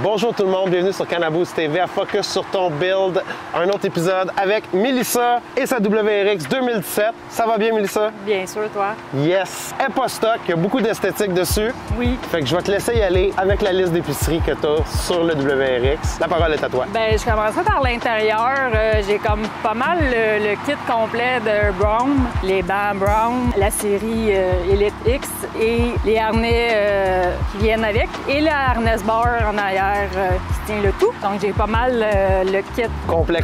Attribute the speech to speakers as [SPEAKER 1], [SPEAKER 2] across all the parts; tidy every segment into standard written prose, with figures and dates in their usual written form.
[SPEAKER 1] Bonjour tout le monde, bienvenue sur Cannaboost TV à Focus sur ton build. Un autre épisode avec Mélissa et sa WRX 2017. Ça va bien, Mélissa?
[SPEAKER 2] Bien sûr, toi.
[SPEAKER 1] Yes! Elle n'est pas stock, il y a beaucoup d'esthétique dessus.
[SPEAKER 2] Oui.
[SPEAKER 1] Fait que je vais te laisser y aller avec la liste d'épicerie que tu as sur le WRX. La parole est à toi.
[SPEAKER 2] Ben, je commencerai par l'intérieur. J'ai comme pas mal le kit complet de Brown, les bancs Brown, la série Elite X et les harnais qui viennent avec et le harness bar en arrière qui tient le tout. Donc, j'ai pas mal le kit.
[SPEAKER 1] Complet.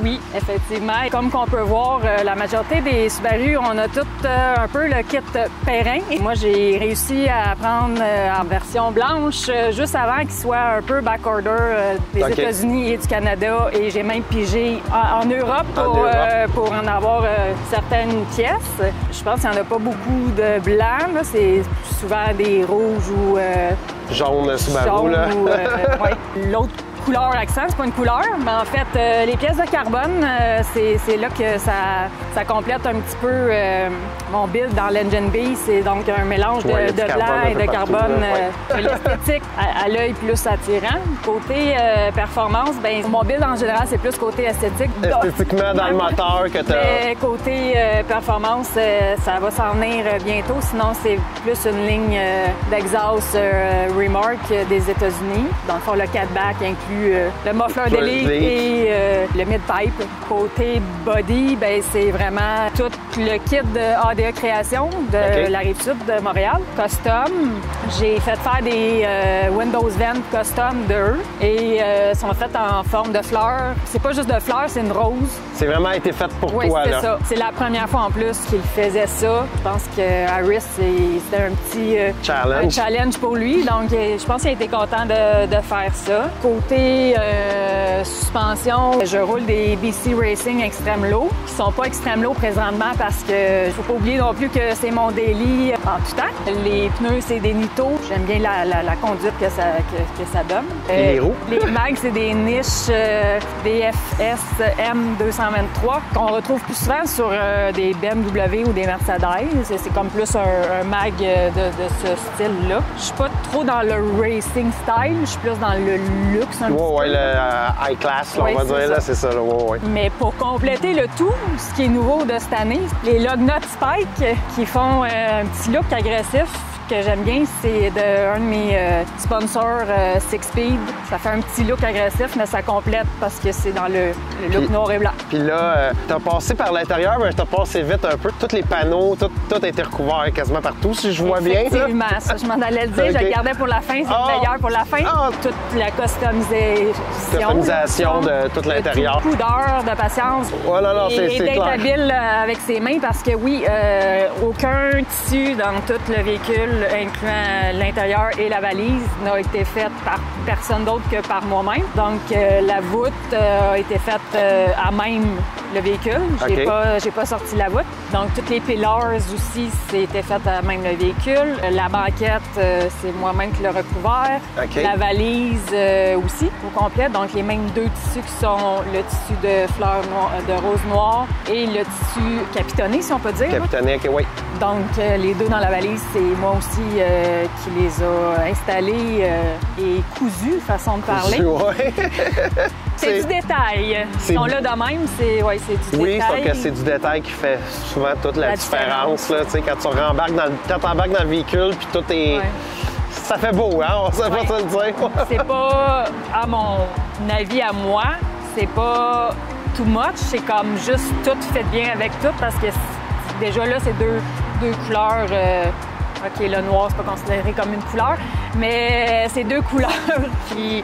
[SPEAKER 2] Oui, effectivement. Comme qu'on peut voir, la majorité des Subaru, on a tout un peu le kit Perrin. Et moi, j'ai réussi à prendre en version blanche juste avant qu'il soit un peu backorder des États-Unis et du Canada. Et j'ai même pigé en Europe pour en avoir certaines pièces. Je pense qu'il n'y en a pas beaucoup de blanc. C'est souvent des rouges ou
[SPEAKER 1] jaune Subaru, là.
[SPEAKER 2] Ouais. L'autre couleur accent, c'est pas une couleur, mais en fait, les pièces de carbone, c'est là que ça complète un petit peu mon build dans l'Engine B. C'est donc un mélange de blanc et de carbone. L'esthétique à l'œil plus attirant. Côté performance, ben mon build en général, c'est plus côté esthétique.
[SPEAKER 1] Esthétiquement dans le moteur que tu as.
[SPEAKER 2] Côté performance, ça va s'en venir bientôt. Sinon, c'est plus une ligne d'exhaust Remark des États-Unis. Dans le fond, le 4-back inclut le muffler d'hélice et le mid-pipe. Côté body, ben c'est vraiment tout le kit de ADA Création de la Rive-Sud de Montréal. Custom. J'ai fait faire des Windows Vent custom d'eux et sont faites en forme de fleurs. C'est pas juste de fleurs, c'est une rose.
[SPEAKER 1] C'est vraiment été fait pour toi,
[SPEAKER 2] là. Oui,
[SPEAKER 1] c'est
[SPEAKER 2] ça. C'est la première fois en plus qu'il faisait ça. Je pense que Harris, c'était un petit challenge pour lui. Donc, je pense qu'il a été content de faire ça. Côté suspension, je roule des BC Racing Extreme Low, qui sont pas Extreme Low présentement parce que faut pas oublier non plus que c'est mon daily en tout temps. Les pneus, c'est des Nitto. J'aime bien la conduite que ça donne.
[SPEAKER 1] Et les roues?
[SPEAKER 2] Les mags, c'est des niches DFS M223 qu'on retrouve plus souvent sur des BMW ou des Mercedes. C'est comme plus un mag de ce style-là. Je suis pas trop dans le racing style, je suis plus dans le luxe un petit peu.
[SPEAKER 1] Oui, le high class, là, on va dire, là, c'est ça. Là,
[SPEAKER 2] Mais pour compléter le tout, ce qui est nouveau de cette année, les Lognot Spike qui font un petit look agressif que j'aime bien, c'est d'un de mes sponsors Six Speed. Ça fait un petit look agressif, mais ça complète parce que c'est dans le look noir et blanc.
[SPEAKER 1] Puis là, t'as passé par l'intérieur, mais t'as passé vite un peu. Tous les panneaux, tout a été recouvert quasiment partout, si je vois bien.
[SPEAKER 2] Effectivement, ça, je m'en allais le dire. Je le gardais pour la fin, c'est le meilleur pour la fin. Toute la customisation
[SPEAKER 1] de tout l'intérieur.
[SPEAKER 2] Beaucoup d'heures de patience.
[SPEAKER 1] Oh là là, c'est
[SPEAKER 2] d'être
[SPEAKER 1] clair.
[SPEAKER 2] habile avec ses mains parce que oui, aucun tissu dans tout le véhicule, incluant l'intérieur et la valise, n'a été faite par personne d'autre que par moi-même. Donc, la voûte a été faite à même le véhicule. J'ai pas sorti la voûte. Donc, toutes les pillars aussi, c'était fait à même le véhicule. La banquette, c'est moi-même qui l'ai recouvert. La valise aussi, au complet. Donc, les mêmes deux tissus qui sont le tissu de fleurs de rose noire et le tissu capitonné, si on peut dire.
[SPEAKER 1] Capitonné, oui.
[SPEAKER 2] Donc, les deux dans la valise, c'est moi aussi qui les a installés et cousus, façon de parler. C'est du détail. Ils sont là de même, c'est du détail.
[SPEAKER 1] Oui, sauf que c'est du détail qui fait souvent toute la différence. Là, quand tu embarques dans le véhicule, puis tout est... Ça fait beau, hein? On sait pas ça le dire.
[SPEAKER 2] C'est pas, à mon avis, à moi, c'est pas too much. C'est comme juste tout fait bien avec tout parce que déjà là, c'est deux couleurs. OK, le noir, c'est pas considéré comme une couleur, mais c'est deux couleurs qui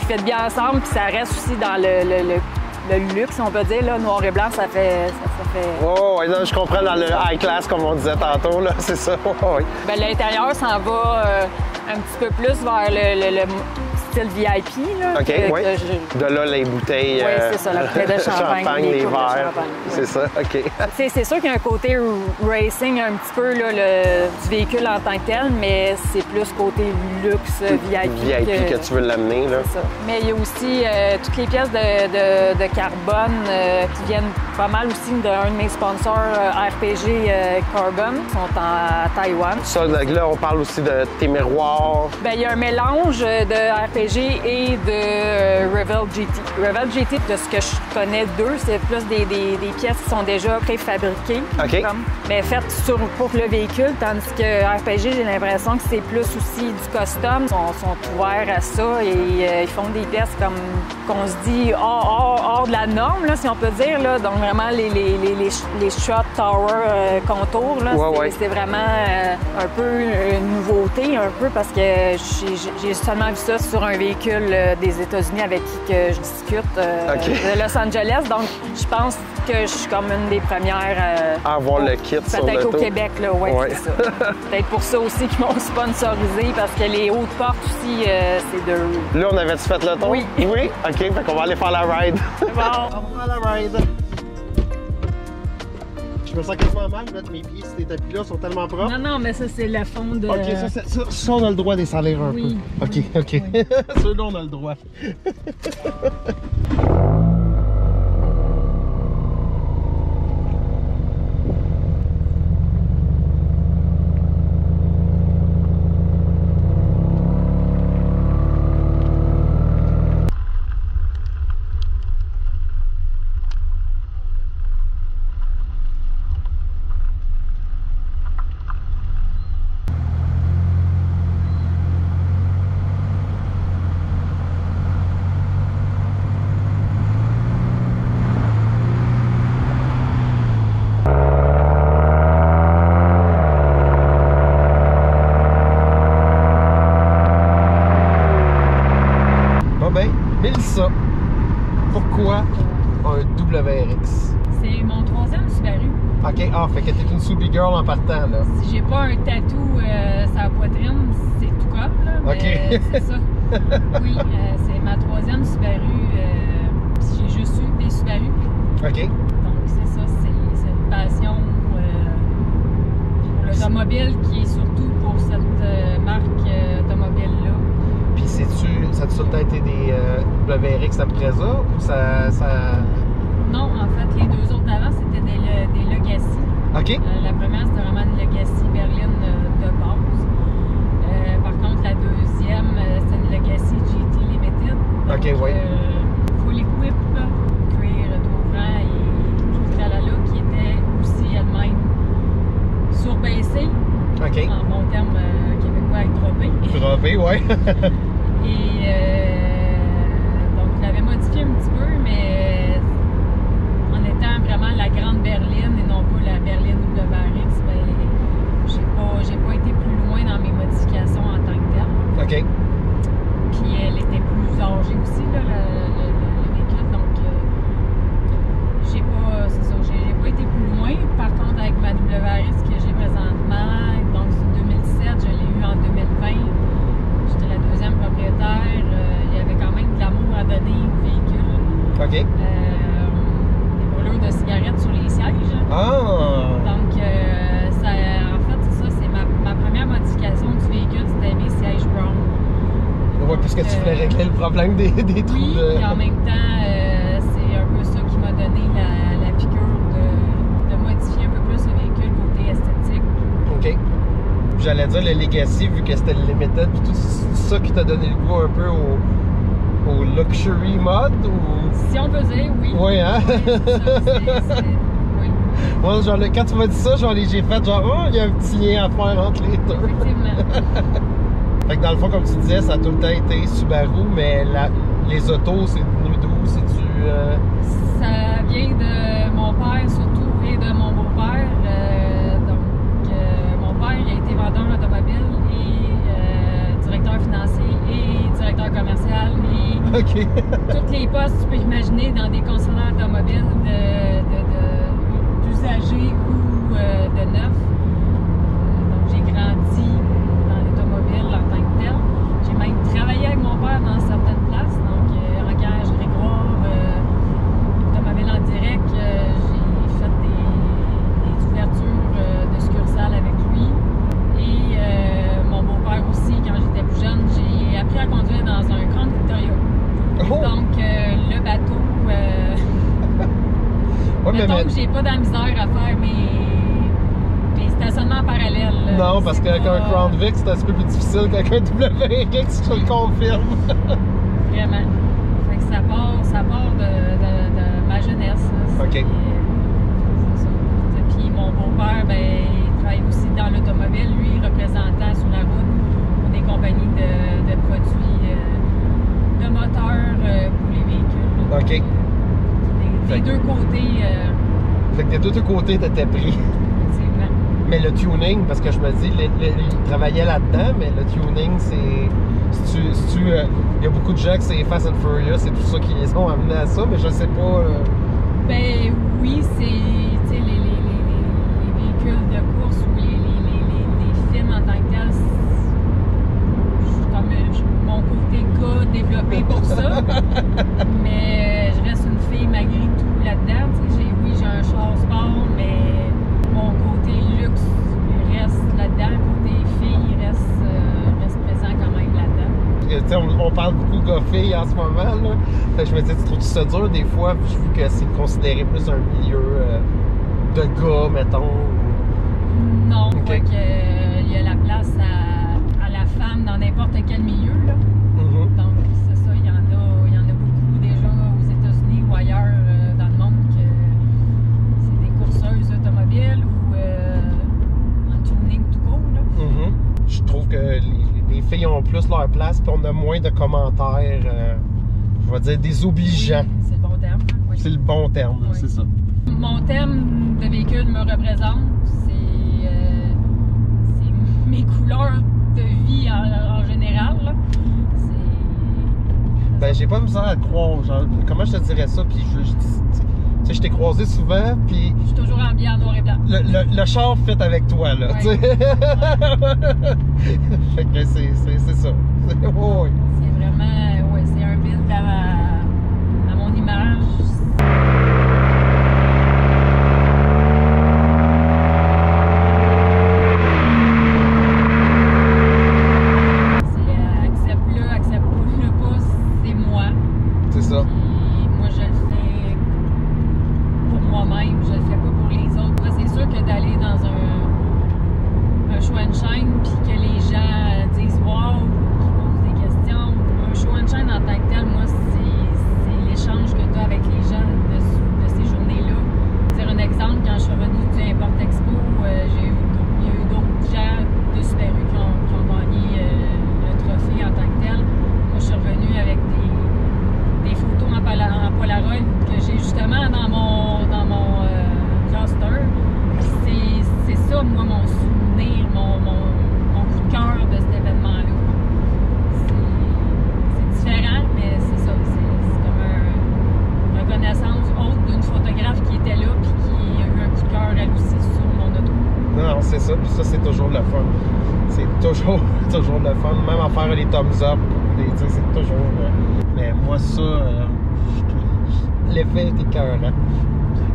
[SPEAKER 2] fait bien ensemble, puis ça reste aussi dans le luxe, on peut dire, là, noir et blanc, ça fait...
[SPEAKER 1] Oh, oui, je comprends, dans le high class, comme on disait tantôt, là, c'est ça.
[SPEAKER 2] Bien, l'intérieur s'en va un petit peu plus vers style VIP. Là,
[SPEAKER 1] OK, oui. De là, les bouteilles.
[SPEAKER 2] Oui, c'est ça, la bouteille de champagne,
[SPEAKER 1] les verres. C'est ça, OK.
[SPEAKER 2] C'est sûr qu'il y a un côté racing un petit peu là, du véhicule en tant que tel, mais c'est plus côté luxe, VIP.
[SPEAKER 1] VIP que tu veux l'amener.
[SPEAKER 2] C'est ça. Mais il y a aussi toutes les pièces de carbone qui viennent pas mal aussi d'un de mes sponsors, RPG Carbon, qui sont à Taïwan.
[SPEAKER 1] Ça, là, on parle aussi de tes miroirs.
[SPEAKER 2] Bien, il y a un mélange de RPG et de Revel GT. Revel GT, de ce que je connais d'eux, c'est plus des pièces qui sont déjà préfabriquées, mais faites pour le véhicule, tandis que RPG, j'ai l'impression que c'est plus aussi du custom. Ils sont ouverts à ça et ils font des pièces comme qu'on se dit hors de la norme, là, si on peut dire. Là. Donc vraiment les shot tower contours, c'est vraiment un peu une nouveauté, un peu, parce que j'ai seulement vu ça sur un véhicule des États-Unis avec qui que je discute de Los Angeles. Donc, je pense que je suis comme une des premières
[SPEAKER 1] à avoir le kit sur
[SPEAKER 2] peut-être
[SPEAKER 1] l'auto.
[SPEAKER 2] Au Québec, là, ouais. C'est ça. Peut-être pour ça aussi qu'ils m'ont sponsorisé, parce que les hautes portes aussi, c'est de...
[SPEAKER 1] Là, on avait-tu fait le tour?
[SPEAKER 2] Oui.
[SPEAKER 1] Oui? OK, fait qu'on va aller faire la ride.
[SPEAKER 2] Bon.
[SPEAKER 1] On va faire la ride. Je me sens quasiment mal, là, mes pieds, ces tapis-là sont tellement propres.
[SPEAKER 2] Non, mais ça, c'est le fond de...
[SPEAKER 1] OK, ça on a le droit de les salir un peu. OK. Oui. Ceux-là, on a le droit. Ça. Pourquoi un WRX?
[SPEAKER 2] C'est mon 3e Subaru.
[SPEAKER 1] OK, fait que t'es une Subi Girl en partant, là.
[SPEAKER 2] Si j'ai pas un tatou sur la poitrine, c'est tout comme, là, mais c'est ça. Oui, c'est ma 3e Subaru. J'ai juste eu des Subaru.
[SPEAKER 1] OK.
[SPEAKER 2] Donc, c'est ça, c'est une passion pour l'automobile qui est surtout pour cette marque automobile-là.
[SPEAKER 1] Puis ça a toujours été des WRX après ça ou ça...
[SPEAKER 2] Non, en fait, les deux autres d'avant, c'était des Legacy.
[SPEAKER 1] OK.
[SPEAKER 2] La première, c'était vraiment une Legacy berline de base. Par contre, la deuxième, c'était une Legacy GT Limited. Donc,
[SPEAKER 1] OK, oui.
[SPEAKER 2] Full equip, cuir recouvrant et tout tralala, qui était aussi elle-même surbaissée.
[SPEAKER 1] OK.
[SPEAKER 2] En bon terme québécois, avec droppé.
[SPEAKER 1] Droppé, oui.
[SPEAKER 2] Et donc, je l'avais modifié un petit peu, mais en étant vraiment la grande berline et non pas la berline WRX, ben, j'ai pas été plus loin dans mes modifications en tant que telle.
[SPEAKER 1] OK.
[SPEAKER 2] Puis elle était plus âgée aussi, là, le véhicule, donc j'ai pas été plus loin. Par contre, avec ma WRX que j'ai présentement, donc c'est 2017, je l'ai eu en 2020. J'étais la deuxième propriétaire. Il y avait quand même de l'amour à donner au véhicule.
[SPEAKER 1] OK.
[SPEAKER 2] Des brûlures de cigarettes sur les sièges.
[SPEAKER 1] Ah!
[SPEAKER 2] Donc, en fait, c'est ça, c'est ma première modification du véhicule, c'était mes sièges brown.
[SPEAKER 1] Oui, puisque tu voulais régler le problème des trous.
[SPEAKER 2] Oui, et en même temps, c'est un peu ça qui m'a donné la piqûre de modifier un peu plus le véhicule côté esthétique.
[SPEAKER 1] OK. J'allais dire le Legacy, vu que c'était le Limited, puis tout ça qui t'a donné le goût un peu au luxury mode, ou...
[SPEAKER 2] Si on peut dire, oui.
[SPEAKER 1] Oui, hein?
[SPEAKER 2] Oui, oui.
[SPEAKER 1] Moi, quand tu m'as dit ça, j'ai fait genre, oh, il y a un petit lien à faire entre les deux.
[SPEAKER 2] Effectivement.
[SPEAKER 1] Fait que dans le fond, comme tu disais, ça a tout le temps été Subaru, mais les autos, c'est venu d'où? C'est-tu...
[SPEAKER 2] Ça vient de mon père surtout et de mon beau-père. Mon père il a été vendeur automobile et directeur financier et directeur commercial et tous les postes que tu peux imaginer dans des concessionnaires automobiles d'usagers ou de neufs. Donc j'ai grandi dans l'automobile en tant que tel. J'ai même travaillé avec mon père dans mettons que j'ai pas de la misère à faire mes stationnements parallèles.
[SPEAKER 1] Non, parce qu'avec un Crown Vic, c'est un petit peu plus difficile qu'avec un WRX, je te le confirme.
[SPEAKER 2] Vraiment. Fait que ça part de ma jeunesse.
[SPEAKER 1] OK.
[SPEAKER 2] C'est ça. Puis mon beau-père, il travaille aussi dans l'automobile, lui, représentant sur la route pour des compagnies de produits de moteurs pour les véhicules.
[SPEAKER 1] OK.
[SPEAKER 2] Des deux côtés.
[SPEAKER 1] Fait que des deux côtés, t'étais pris.
[SPEAKER 2] Effectivement.
[SPEAKER 1] Mais le tuning, parce que je me dis, il travaillait là-dedans, mais le tuning, c'est. Il y a beaucoup de gens que c'est Fast and Furious et tout ça qui les ont amenés à ça, mais je sais pas.
[SPEAKER 2] Ben oui, c'est les véhicules de course ou les films en tant que tels. Mon côté gars développé pour ça. Mais je reste une fille malgré tout là-dedans. Oui, j'ai un char sport, mais mon côté luxe reste là-dedans. Côté fille, il reste présent quand même là-dedans.
[SPEAKER 1] On parle beaucoup gars-filles en ce moment. Là. Fait que je me dis, tu trouves ça dur des fois, vu que c'est considéré plus un milieu de gars, mettons?
[SPEAKER 2] Non, je crois qu'il y a la place à la femme dans n'importe quel milieu. Là. Donc, c'est ça, il y en a beaucoup déjà aux États-Unis ou ailleurs dans le monde que c'est des courseuses automobiles ou en tuning tout court. Là.
[SPEAKER 1] Je trouve que les filles ont plus leur place puis on a moins de commentaires, je vais dire, désobligeants.
[SPEAKER 2] Oui, c'est le bon terme. Oui.
[SPEAKER 1] C'est le bon terme,
[SPEAKER 2] oui.
[SPEAKER 1] C'est ça.
[SPEAKER 2] Mon thème de véhicule me représente. C'est mes couleurs de vie en général. Là.
[SPEAKER 1] Ben, j'ai pas misère à te croire. Genre, comment je te dirais ça? Puis tu sais, je t'ai croisé souvent, puis...
[SPEAKER 2] Je suis toujours habillée en noir et blanc.
[SPEAKER 1] Le char fit avec toi, là, tu sais. Fait que c'est ça. C'est
[SPEAKER 2] vraiment... Ouais, c'est un build à mon image.
[SPEAKER 1] C'est ça, puis ça, c'est toujours le fun. C'est toujours le fun. Même en faire les thumbs up, c'est toujours... Mais moi, ça, l'effet est écœurant.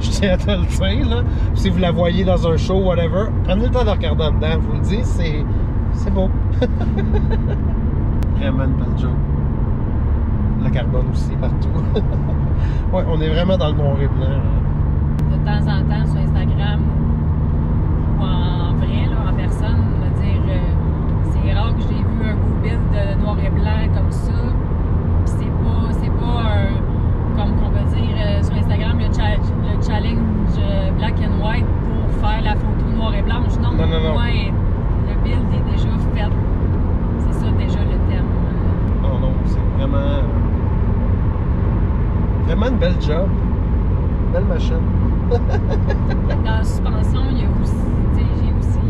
[SPEAKER 1] Je tiens à te le dire, là. Si vous la voyez dans un show, whatever, prenez le temps de regarder dedans. Je vous le dis, c'est beau. Vraiment une belle job. Le carbone aussi, partout. Ouais, on est vraiment dans le noir et blanc.
[SPEAKER 2] De temps en temps, sur Instagram, en vrai, là, en personne, me dire c'est rare que j'ai vu un beau build de noir et blanc comme ça. Puis c'est pas un, comme qu'on peut dire sur Instagram, le challenge black and white pour faire la photo noir et blanche. Non. Ouais, le build est déjà fait. C'est ça déjà le thème.
[SPEAKER 1] Non, c'est vraiment une belle job. Belle machine.
[SPEAKER 2] Dans la suspension, il y a aussi, j'ai aussi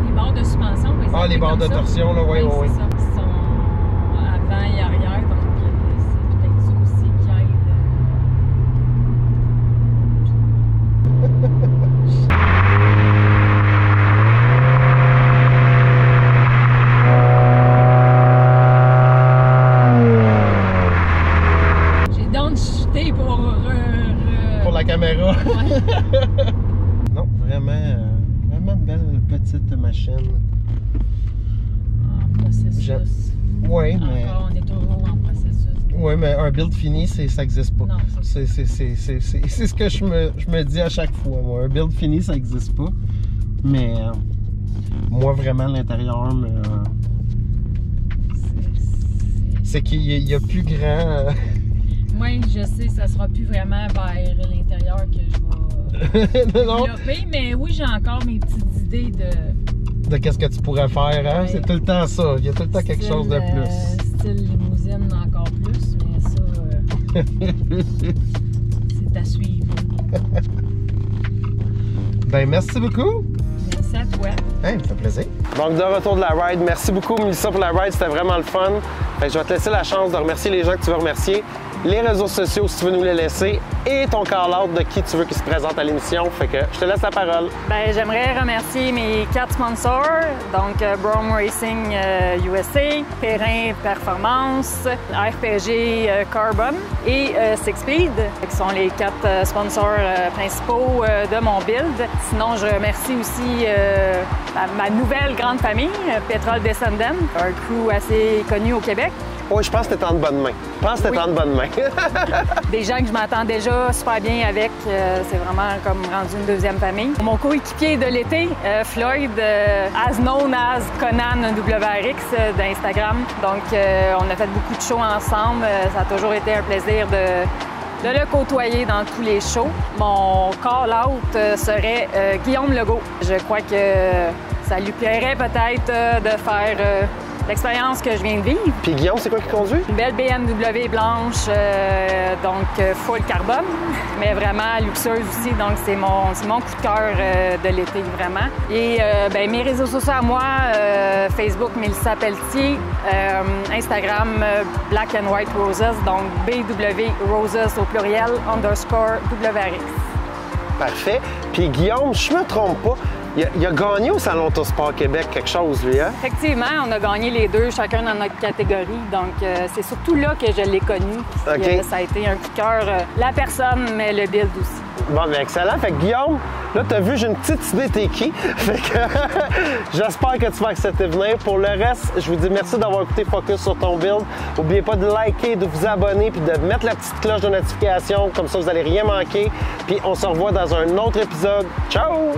[SPEAKER 2] les barres de suspension.
[SPEAKER 1] Les barres de torsion, là, oui.
[SPEAKER 2] C'est ça, qui sont avant et arrière, donc c'est peut-être ça aussi qui aide. J'ai donc chuté pour
[SPEAKER 1] la caméra.
[SPEAKER 2] Ouais.
[SPEAKER 1] Non, vraiment une belle petite machine.
[SPEAKER 2] En processus.
[SPEAKER 1] Oui, mais...
[SPEAKER 2] Encore, on est toujours en processus.
[SPEAKER 1] Oui, mais un build fini, ça n'existe pas.
[SPEAKER 2] Non,
[SPEAKER 1] c'est ce que je me dis à chaque fois. Moi. Un build fini, ça n'existe pas. Mais moi, vraiment, l'intérieur, c'est qu'il y a plus grand...
[SPEAKER 2] Moi, je sais, ça sera plus vraiment vers l'intérieur que je vais développer. Mais oui, j'ai encore mes petites idées de
[SPEAKER 1] qu'est-ce que tu pourrais faire, hein? Ouais. C'est tout le temps ça. Il y a tout le temps quelque chose de plus.
[SPEAKER 2] Style limousine encore plus, mais ça, c'est à suivre.
[SPEAKER 1] Ben, merci beaucoup.
[SPEAKER 2] Merci à toi.
[SPEAKER 1] Hey, ça fait plaisir. Donc, de retour de la ride, merci beaucoup, Mélissa, pour la ride. C'était vraiment le fun. Fait que je vais te laisser la chance de remercier les gens que tu veux remercier, les réseaux sociaux si tu veux nous les laisser et ton call-out de qui tu veux qui se présente à l'émission. Fait que je te laisse la parole.
[SPEAKER 2] Bien, j'aimerais remercier mes 4 sponsors, donc Brougham Racing USA, Perrin Performance, RPG Carbon et Sixspeed, qui sont les 4 sponsors principaux de mon build. Sinon, je remercie aussi ma nouvelle grande famille, Petrol Descendant, un crew assez connu au Québec.
[SPEAKER 1] Oui, je pense que t'es en bonne main.
[SPEAKER 2] Des gens que je m'entends déjà super bien avec. C'est vraiment comme rendu une deuxième famille. Mon coéquipier de l'été, Floyd, as known as Conan WRX d'Instagram. Donc, on a fait beaucoup de shows ensemble. Ça a toujours été un plaisir de le côtoyer dans tous les shows. Mon call-out serait Guillaume Legault. Je crois que ça lui plairait peut-être de faire l'expérience que je viens de vivre.
[SPEAKER 1] Puis Guillaume, c'est quoi qui conduit?
[SPEAKER 2] Une belle BMW blanche, donc full carbone, mais vraiment luxueuse aussi. Donc c'est mon coup de cœur de l'été, vraiment. Et ben, mes réseaux sociaux à moi, Facebook, Mélissa Pelletier, Instagram, Black and White Roses, donc BW Roses au pluriel, _WRX.
[SPEAKER 1] Parfait. Puis Guillaume, je me trompe pas, il a gagné au Salon Autosport Québec quelque chose, lui, hein?
[SPEAKER 2] Effectivement, on a gagné les deux, chacun dans notre catégorie. Donc, c'est surtout là que je l'ai connu. Puis, ça a été un coup de cœur, la personne, mais le build aussi.
[SPEAKER 1] Bon, bien, excellent. Fait que Guillaume, là, t'as vu, j'ai une petite idée t'es qui. Fait que j'espère que tu vas accepter de venir. Pour le reste, je vous dis merci d'avoir écouté Focus sur ton build. N'oubliez pas de liker, de vous abonner, puis de mettre la petite cloche de notification. Comme ça, vous n'allez rien manquer. Puis on se revoit dans un autre épisode. Ciao!